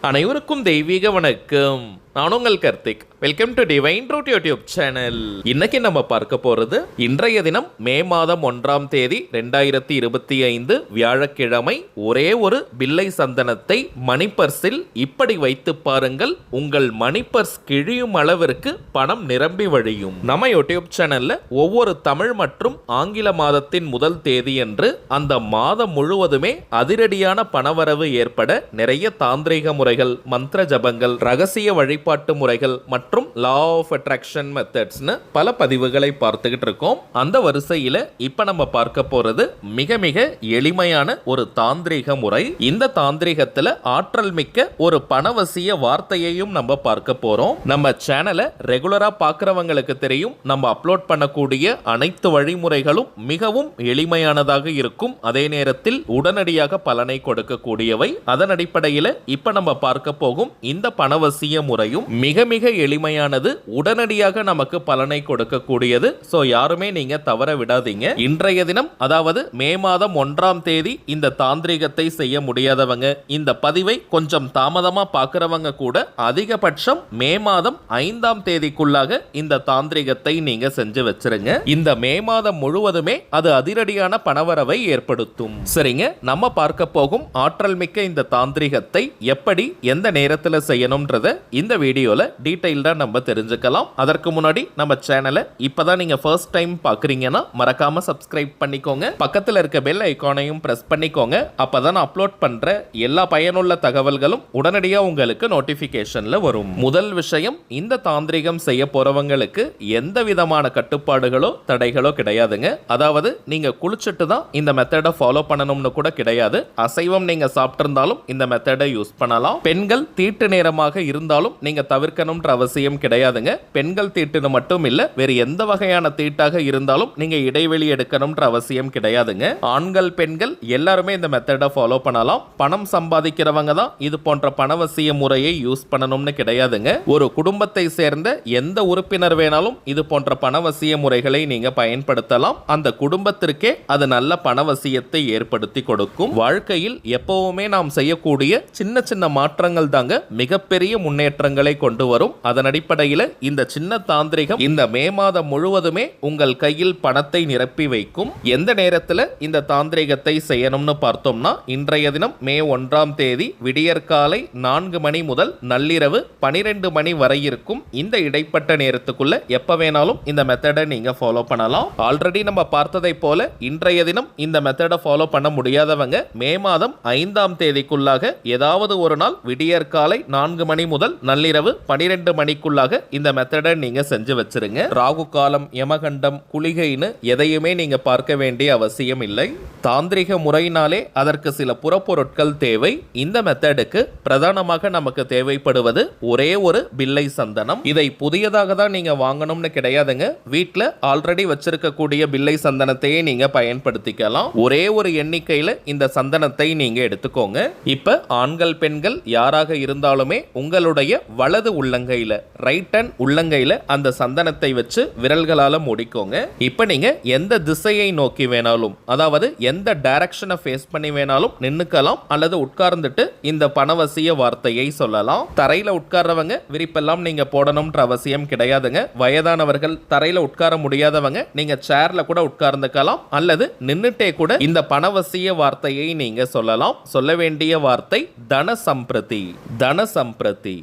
அனைவருக்கும் தெய்வீக வணக்கம். நான் உங்கள் Karthik. Welcome to divine truth YouTube channel. இன்னைக்கு நம்ம பார்க்க போறது இன்றைய தினம் மே மாதம் 1ஆம் தேதி 2025 வியாழக்கிழமை. ஒரே ஒரு பில்லை சந்தனத்தை மணிப்பர்ஸில் இப்படி வைத்து பாருங்கள், உங்கள் மணிப்பர்ஸ் கிழியும் அளவிற்கு பணம் நிரம்பி வழியும். நம்ம யூடியூப் சேனல்ல ஒவ்வொரு தமிழ் மற்றும் ஆங்கில மாதத்தின் முதல் தேதி என்று அந்த மாதம் முழுவதுமே அதிரடியான பணவரவு ஏற்பட நிறைய தாந்திரிக முறைகள், மந்திர ஜபங்கள், ரகசிய வழிபாட்டு முறைகள் மற்றும் லா ஆஃப் அட்ராக்ஷன் மெத்தட்ஸ்னு பல பதிவுகளை பார்த்துக்கிட்டு இருக்கோம். அந்த வரிசையில இப்ப நம்ம பார்க்க போறது மிக மிக எளிமையான ஒரு தாந்திரிக முறை. இந்த தாந்திரிகத்துல ஆற்றல் மிக்க ஒரு பணவசிய வார்த்தையையும் நம்ம பார்க்க போறோம். நம்ம சேனலை ரெகுலரா பார்க்கறவங்களுக்கு தெரியும், நம்ம அப்லோட் பண்ணக்கூடிய அனைத்து வழிமுறைகளும் மிகவும் எளிமையானதாக இருக்கும், அதே நேரத்தில் உடனடியாக பலனை கொடுக்கக்கூடியவை. அதன் அடிப்படையில் இப்ப நம்ம பார்க்க போகும் இந்த பணவசிய முறையும் மிக மிக எளிமையானது, உடனடியாக நமக்கு பலனை கொடுக்கக்கூடியது. சோ யாருமே நீங்க தவற விடாதீங்க. இன்றைய தினம், அதாவது மே மாதம் 1ஆம் தேதி இந்த தாந்திரிகத்தை செய்ய முடியாதவங்க, இந்த பதிவை கொஞ்சம் தாமதமா பார்க்கறவங்க கூட அதிகபட்சம் மே மாதம் 5ஆம் தேதிக்குள்ளாக இந்த தாந்திரிகத்தை நீங்க செஞ்சு வச்சிருங்க. இந்த மே மாதம் முழுவதுமே அது அதிரடியான பணவரவை ஏற்படுத்தும். சரிங்க, நம்ம பார்க்க போகும் ஆற்றல் மிக்க இந்த தாந்திரிகத்தை எப்படி எந்த நேரத்தில் செய்யணும்ன்றத இந்த வீடியோல டீடைல்டா நம்ம தெரிஞ்சுக்கலாம். அதற்கு முன்னாடி நம்ம சேனலை இப்பதான் நீங்க ஃபர்ஸ்ட் டைம் பாக்குறீங்கன்னா மறக்காம சப்ஸ்கிரைப் பண்ணிக்கோங்க. பக்கத்துல இருக்க பெல் ஐகானையும் பிரஸ் பண்ணிக்கோங்க. அப்பதான் அப்லோட் பண்ற எல்லா பயனுள்ள தகவல்களும் உடனடியா உங்களுக்கு நோட்டிபிகேஷன்ல வரும். முதல் விஷயம், இந்த தாந்திரிகம் செய்ய போறவங்களுக்கு எந்த விதமான கட்டுப்பாடுகளோ தடைகளோ கிடையாதுங்க. அதாவது நீங்க குளிச்சுட்டு தான் இந்த மெத்தடை ஃபாலோ பண்ணணும்னு கூட கிடையாது. அசைவம் நீங்க சாப்பிட்டிருந்தாலும் இந்த மெத்தடை யூஸ் பண்ணலாம். பெண்கள் தீட்டு நேரமாக இருந்தாலும் நீங்க தவிர்க்கணும்ன்ற அவசியம் கிடையாதுங்க. பெண்கள் தீட்டுன்னு மட்டும் இல்ல, வேறு எந்த வகையான தீட்டாக இருந்தாலும் நீங்க இடைவெளி எடுக்கணும்ன்ற அவசியம் கிடையாதுங்க. ஆண்கள் பெண்கள் எல்லாருமே இந்த மெத்தடை ஃபாலோ பண்ணலாம். பணம் சம்பாதிக்கிறவங்க தான் இது போன்ற பணவசிய முறையை யூஸ் பண்ணணும்னு கிடையாதுங்க. ஒரு குடும்பத்தை சேர்ந்த எந்த உறுப்பினர் வேணாலும் இது போன்ற பணவசிய முறைகளை நீங்க பயன்படுத்தலாம். அந்த குடும்பத்திற்கே அது நல்ல பணவசியத்தை ஏற்படுத்தி கொடுக்கும். வாழ்க்கையில் எப்பவுமே நாம் செய்யக்கூடிய சின்ன சின்ன மாற்றங்கள் தாங்க மிகப்பெரிய முன்னேற்றங்களை கொண்டு வரும். அதன் அடிப்படையில் இந்த சின்ன தாந்திரிகம் இந்த மே மாதம் முழுவதுமே உங்கள் கையில் பணத்தை நிரப்பி வைக்கும். எந்த நேரத்தில் இந்த தாந்திரிகத்தை செய்யணும்னு பார்த்தோம்னா, இன்றைய தினம் மே 1ஆம் தேதி விடியற்காலை 4 மணி முதல் நள்ளிரவு 12 மணி வரை இருக்கும். இந்த இடைப்பட்ட நேரத்துக்குள்ள எப்ப வேணாலும் இந்த மெத்தடை நீங்க ஃபாலோ பண்ணலாம். ஆல்ரெடி நம்ம பார்த்ததை போல இன்றைய தினம் இந்த மெத்தடை ஃபாலோ பண்ண முடியாதவங்க மே மாதம் 5ஆம் தேதிக்குள்ளாக ஏதாவது ஒரு நாள் விடியற்காலை 4 மணி முதல் நள்ளிரவு 12 மணிக்குள்ளாக இந்த மெத்தடை நீங்க செஞ்சு வச்சிருங்க. ராகு காலம், யமகண்டம், குளிகைன்னு எதையுமே நீங்க பார்க்க வேண்டிய அவசியம் இல்லை. தாந்திரிக முறையினாலே அதற்கு சில புறப்பொருட்கள் தேவை. இந்த மெத்தடுக்கு பிரதானமாக நமக்கு தேவைப்படுவது ஒரே ஒரு பில்லை சந்தனம். இதை புதியதாக தான் நீங்க வாங்கணும்னு கிடையாதுங்க. வீட்டில் ஆல்ரெடி வச்சிருக்கக்கூடிய பில்லை சந்தனத்தையே நீங்க பயன்படுத்திக்கலாம். ஒரே ஒரு எண்ணிக்கையில் இந்த சந்தனத்தை நீங்க எடுத்துக்கோங்க. இப்ப ஆண்கள் பெண்கள் யாராக இருந்தாலுமே உங்களுடைய வலது உள்ளங்கையில, ரைட் ஹேண்ட் உள்ளங்கையில அந்த சந்தனத்தை வச்சு விரல்களால மூடிக்கோங்க. இப்ப நீங்க எந்த திசையை நோக்கி வேணாலும், அதாவது எந்த டைரக்ஷனை ஃபேஸ் பண்ணி வேணாலும் நின்னுக்கலாம் அல்லது உட்கார்ந்துட்டு இந்த பணவசிய வார்த்தையை சொல்லலாம். தரையில உட்கார்றவங்க விரிப்பெல்லாம் நீங்க போடணும்ன்ற அவசியம் கிடையாதுங்க. வயதானவர்கள், தரையில உட்கார முடியாதவங்க நீங்க சேர்ல கூட உட்கார்ந்துக்கலாம் அல்லது நின்னுட்டே கூட இந்த பணவசிய வார்த்தையை நீங்க சொல்லலாம். சொல்ல வேண்டிய வார்த்தை தன சம்பிரதி, தன சம்பிரதி,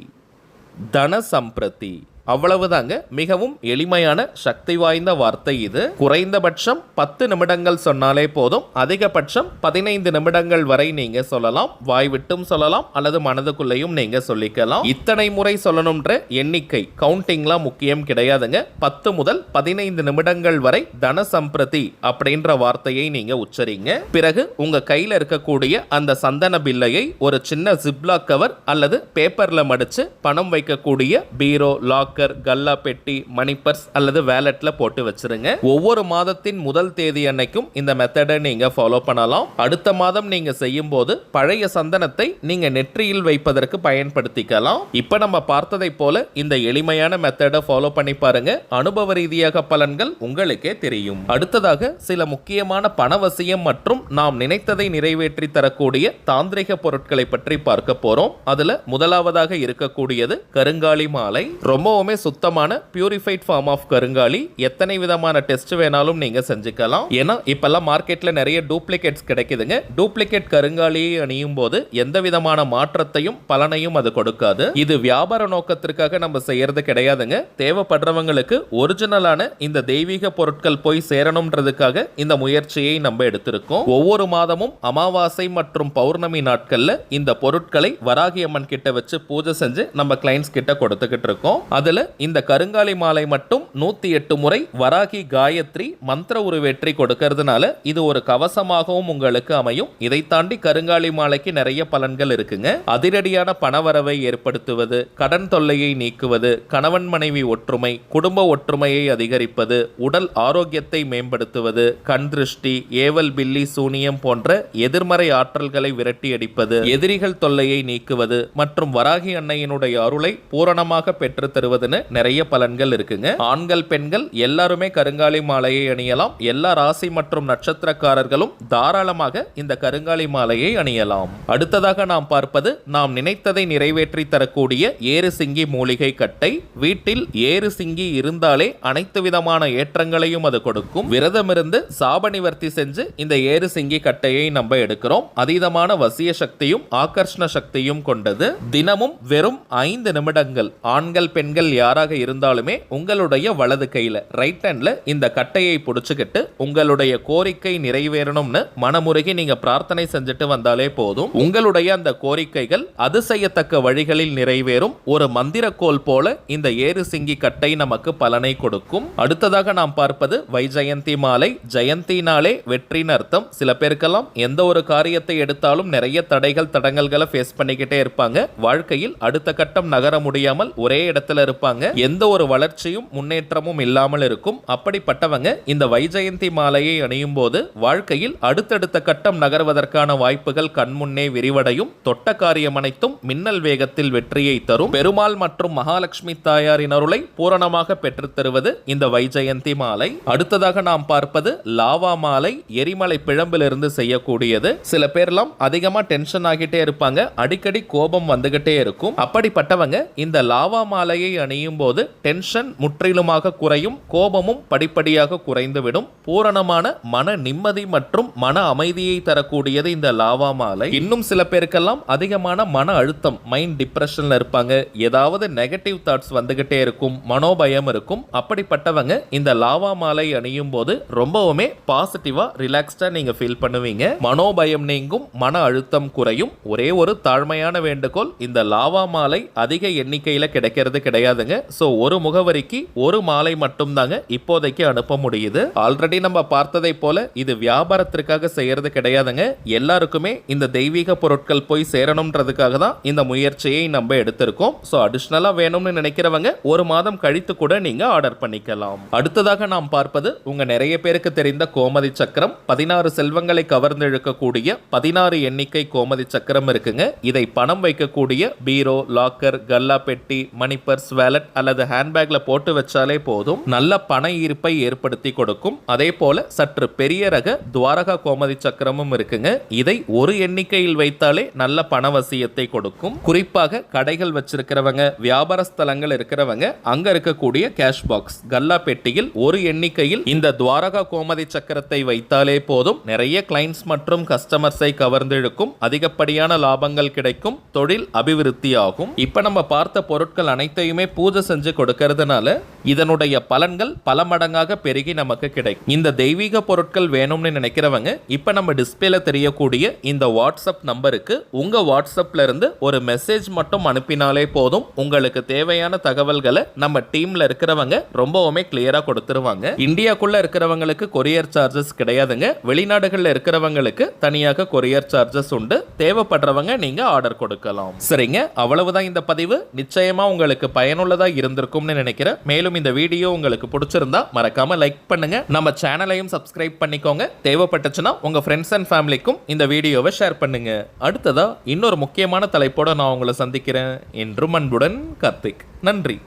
தன சம்பிரதி. அவ்வளவுதாங்க. மிகவும் எளிமையான சக்தி வாய்ந்த வார்த்தை இது. குறைந்தபட்சம் 10 நிமிடங்கள் சொன்னாலே போதும். அதிகபட்சம் 15 நிமிடங்கள் வரை நீங்க சொல்லலாம். வாய் விட்டும் சொல்லலாம் அல்லது மனதுக்குள்ளேயும் நீங்க சொல்லிக்கலாம். இத்தனை முறை சொல்லணும்ன்ற எண்ணிக்கை, கவுண்டிங்லாம் முக்கியம் கிடையாதுங்க. 10 முதல் 15 நிமிடங்கள் வரை தன சம்பிரதி அப்படின்ற வார்த்தையை நீங்க உச்சரிங்க. பிறகு உங்க கையில இருக்கக்கூடிய அந்த சந்தன பில்லையை ஒரு சின்ன ஜிப்லாக் கவர் அல்லது பேப்பர்ல மடிச்சு பணம் வைக்கக்கூடிய பீரோ, லாக், லாக்கர், கல்லா பெட்டி, மணி பர்ஸ் அல்லது வேலட்ல போட்டு வச்சிருங்க. ஒவ்வொரு மாதத்தின் முதல் தேதி அன்னைக்கும் இந்த மெத்தடை நீங்க ஃபாலோ பண்ணலாம். அடுத்த மாதம் நீங்க செய்யும் போது பழைய சந்தனத்தை நீங்க நெற்றியில் வைப்பதற்கு பயன்படுத்திக்கலாம். இப்ப நம்ம பார்த்ததை போல இந்த எளிமையான மெத்தடை ஃபாலோ பண்ணி பாருங்க. அனுபவ ரீதியாக பலன்கள் உங்களுக்கே தெரியும். அடுத்ததாக சில முக்கியமான பணவசியம் மற்றும் நாம் நினைத்ததை நிறைவேற்றி தரக்கூடிய தாந்திரிக பொருட்களை பற்றி பார்க்க போறோம். அதுல முதலாவதாக இருக்கக்கூடியது கருங்காலி மாலை. ரொம்பவுமே சுத்தமான பியூரிஃபைட் ஃபார்ம் ஆஃப் கருங்காலி. எத்தனை விதமான டெஸ்ட் வேணாலும் நீங்க செஞ்சுக்கலாம். ஏன்னா இப்பெல்லாம் மார்க்கெட்ல நிறைய டூப்ளிகேட்ஸ் கிடைக்குதுங்க. டூப்ளிகேட் கருங்காலியை அணியும் போது எந்த விதமான மாற்றத்தையும் பலனையும் அது கொடுக்காது. இது வியாபார நோக்கத்திற்காக நம்ம செய்யறது கிடையாதுங்க. தேவைப்படுறவங்களுக்கு ஒரிஜினலான இந்த தெய்வீக பொருட்கள் போய் சேரணும்ன்றதுக்காக இந்த முயற்சியை நம்ம எடுத்திருக்கோம். ஒவ்வொரு மாதமும் அமாவாசை மற்றும் பௌர்ணமி நாட்கள்ல இந்த பொருட்களை வராகி அம்மன் கிட்ட வச்சு பூஜை செஞ்சு நம்ம கிளைண்ட்ஸ் கிட்ட கொடுத்துக்கிட்டு இருக்கோம். அதுல இந்த கருங்காலி மாலை மட்டும் 108 முறை வராகி காயத்ரி மந்திர உருவேற்றி கொடுக்கறதுனால இது ஒரு கவசமாகவும் உங்களுக்கு அமையும். இதை தாண்டி கருங்காலி மாலைக்கு நிறைய பலன்கள் இருக்குங்க. அதிரடியான பணவரவை ஏற்படுத்துவது, கடன் தொல்லையை நீக்குவது, கணவன் மனைவி ஒற்றுமை, குடும்ப ஒற்றுமையை அதிகரிப்பது, உடல் ஆரோக்கியத்தை மேம்படுத்துவது, கண் திருஷ்டி, ஏவல் பில்லி சூனியம் போன்ற எதிர்மறை ஆற்றல்களை விரட்டி அடிப்பது, எதிரிகள் தொல்லையை நீக்குவது மற்றும் வராகி அன்னையினுடைய அருளை பூரணமாக பெற்று தருவதுன்னு நிறைய பலன்கள் இருக்குங்க. ஆண்கள் பெண்கள் எல்லாருமே கருங்காலி மாலையை அணியலாம். எல்லா ராசி மற்றும் நட்சத்திரக்காரர்களும் தாராளமாக இந்த கருங்காலி மாலையை அணியலாம். அடுத்ததாக நாம் பார்ப்பது நாம் நினைத்ததை நிறைவேற்றி தரக்கூடிய ஏறு சிங்கி மூலிகை கட்டை. வீட்டில் ஏறு சிங்கி இருந்தாலே அனைத்து விதமான ஏற்றங்களையும் அது கொடுக்கும். விரதமிருந்து சாப நிவர்த்தி செஞ்சு இந்த ஏறு சிங்கி கட்டையை நம்ம எடுக்கிறோம். அதீதமான வசிய சக்தியும் ஆகர்ஷண சக்தியும் கொண்டது. தினமும் வெறும் 5 நிமிடங்கள் ஆண்கள் பெண்கள் யாராக இருந்தாலுமே உங்களுடைய வலது கையில ரைட் ஹேண்ட்ல இந்த கட்டையை புடிச்சுக்கிட்டு உங்களுடைய கோரிக்கை நிறைவேறணும்னு மனமுருகி நீங்க பிரார்த்தனை செஞ்சுட்டு வந்தாலே போதும். உங்களுடைய அந்த கோரிக்கைகள் அதிசயத்தக்க வழிகளில் நிறைவேறும். ஒரு மந்திரக்கோல் போல இந்த ஏறு சிங்கி கட்டை நமக்கு பலனை கொடுக்கும். அடுத்ததாக நாம் பார்ப்பது வைஜெயந்தி மாலை. ஜெயந்தினாலே வெற்றின்னு அர்த்தம். சில பேருக்கெல்லாம் எந்த ஒரு காரியத்தை எடுத்தாலும் நிறைய தடைகள் தடங்கல்களை ஃபேஸ் பண்ணிக்கிட்டே இருப்பாங்க. வாழ்க்கையில் அடுத்த கட்டம் நகர முடியாமல் ஒரே இடத்துல இருப்பாங்க. எந்த ஒரு வளர்ச்சியும் முன்னேற்றமும் இல்லாமல் இருக்கும். அப்படிப்பட்டவங்க இந்த வைஜெயந்தி மாலையை அணியும் போது வாழ்க்கையில் அடுத்தடுத்த கட்டம் நகர்வதற்கான வாய்ப்புகள் கண்முன்னே விரிவடையும். தொட்ட காரியம் அனைத்தும் மின்னல் வேகத்தில் வெற்றியை தரும். பெருமாள் மற்றும் மகாலட்சுமி தாயாரின் அருளை பூரணமாக பெற்றுத் தருவது இந்த வைஜெயந்தி மாலை. அடுத்ததாக நாம் பார்ப்பது லாவா மாலை. எரிமலை பிழம்பிலிருந்து செய்யக்கூடியது. சில பேர்லாம் அதிகமா டென்ஷன் ஆகிட்டே இருப்பாங்க. அடிக்கடி கோபம் வந்துகிட்டே இருக்கும். அப்படிப்பட்டவங்க இந்த லாவா மாலையை அணியும் போது டென்ஷன் முற்றிலுமாக குறையும். கோபமும் படிப்படியாக குறைந்துவிடும். பூரணமான மன நிம்மதி மற்றும் மன அமைதியை தரக்கூடியது இந்த லாவா மாலை. இன்னும் சில பேருக்கெல்லாம் அதிகமான மன அழுத்தம், மைண்ட் டிப்ரெஷன்ல இருப்பாங்க. ஏதாவது நெகட்டிவ் தாட்ஸ் வந்துகிட்டே இருக்கும். மனோபயம் இருக்கும். அப்படிப்பட்டவங்க இந்த லாவா மாலை அணியும் போது ரொம்பவுமே பாசிட்டிவா ரிலாக்ஸ்டா நீங்க ஃபீல் பண்ணுவீங்க. மனோபயம் நீங்கும். மன அழுத்தம் குறையும். ஒரே ஒரு தாழ்மையான வேண்டுகோள், இந்த லாவா மாலை அதிக எண்ணிக்கையில கிடைக்கிறது கிடையாதுங்க. சோ ஒரு முகவரிக்கு ஒரு மாலை மட்டும் தாங்க இப்போதைக்கு அனுப்ப முடியுது. ஆல்ரெடி நம்ம பார்த்ததை போல இது வியாபாரத்திற்காக செய்யறது கிடையாதுங்க. எல்லாருக்குமே இந்த தெய்வீக பொருட்கள் போய் சேரணும்ன்றதுக்காக தான் இந்த முயற்சியை நம்ம எடுத்திருக்கோம். சோ அடிஷனலா வேணும்னு நினைக்கிறவங்க ஒரு மாதம் கழித்து கூட நீங்க ஆர்டர் பண்ணிக்கலாம். அடுத்ததாக நாம் பார்ப்பது உங்க நிறைய பேருக்கு தெரிந்த கோமதி சக்கரம். 16 செல்வங்களை கவர்ந்து இழுக்கக்கூடிய 16 எண்ணிக்கை கோமதி சக்கரம் இருக்குங்க. இதை பணம் வைக்கக்கூடிய பீரோ, லாக்கர், கல்லா பெட்டி, மணி பர்ஸ், வேலட் அல்லது ஹேண்ட்பேக்ல போட்டு வச்சாலே போதும். நல்ல பண ஈர்ப்பை ஏற்படுத்தி கொடுக்கும். அதே போல சற்று பெரிய ரக துவாரகா கோமதி சக்கரமும் இருக்குங்க. இதை ஒரு எண்ணிக்கையில் வைத்தாலே நல்ல பணவசியத்தை கொடுக்கும். குறிப்பாக கடைகள் வச்சிருக்கிறவங்க, வியாபார ஸ்தலங்கள் இருக்கிறவங்க அங்க இருக்கக்கூடிய கேஷ் பாக்ஸ் கல்லா பெட்டியில் ஒரு எண்ணிக்கையில் இந்த துவாரகா கோமதி சக்கரத்தை வைத்தாலே போதும். நிறைய கிளைண்ட்ஸ் மற்றும் கஸ்டமர்ஸை கவர்ந்து இழுக்கும். அதிகப்படியான லாபங்கள் கிடைக்கும். தொழில் அபிவிருத்தி ஆகும். இப்ப நம்ம பார்த்த பொருட்கள் அனைத்தையுமே பூஜை செஞ்சு கொடுக்கறதுனால இதனுடைய பலன்கள் பல மடங்காக பெருகி நமக்கு கிடைக்கும். இந்த தெய்வீக பொருட்கள் வேணும்னு நினைக்கிறவங்க இப்ப நம்ம டிஸ்பிளேல தெரியக்கூடிய இந்த வாட்ஸ்அப் நம்பருக்கு உங்க வாட்ஸ்அப்ல இருந்து ஒரு மெசேஜ் மட்டும் அனுப்பினாலே போதும். உங்களுக்கு தேவையான தகவல்களை நம்ம டீம்ல இருக்கிறவங்க ரொம்பவுமே கிளியரா கொடுத்துருவாங்க. இந்தியாக்குள்ள இருக்கிறவங்களுக்கு கொரியர் சார்ஜஸ் கிடையாதுங்க. வெளிநாடுகள்ல இருக்கிறவங்களுக்கு தனியாக கொரியர் சார்ஜஸ் உண்டு. தேவைப்படுறவங்க நீங்க ஆர்டர் கொடுக்கலாம். சரிங்க, அவ்வளவுதான் இந்த பதிவு. நிச்சயமா உங்களுக்கு பயனுள்ள பயனுள்ளதா இருந்திருக்கும்னு நினைக்கிறேன். மேலும் இந்த வீடியோ உங்களுக்கு பிடிச்சிருந்தா மறக்காம லைக் பண்ணுங்க. நம்ம சேனலையும் சப்ஸ்கிரைப் பண்ணிக்கோங்க. தேவைப்பட்டுச்சுன்னா உங்க ஃப்ரெண்ட்ஸ் அண்ட் ஃபேமிலிக்கும் இந்த வீடியோவை ஷேர் பண்ணுங்க. அடுத்ததா இன்னொரு முக்கியமான தலைப்போட நான் உங்களை சந்திக்கிறேன். என்றும் அன்புடன் கார்த்திக். நன்றி.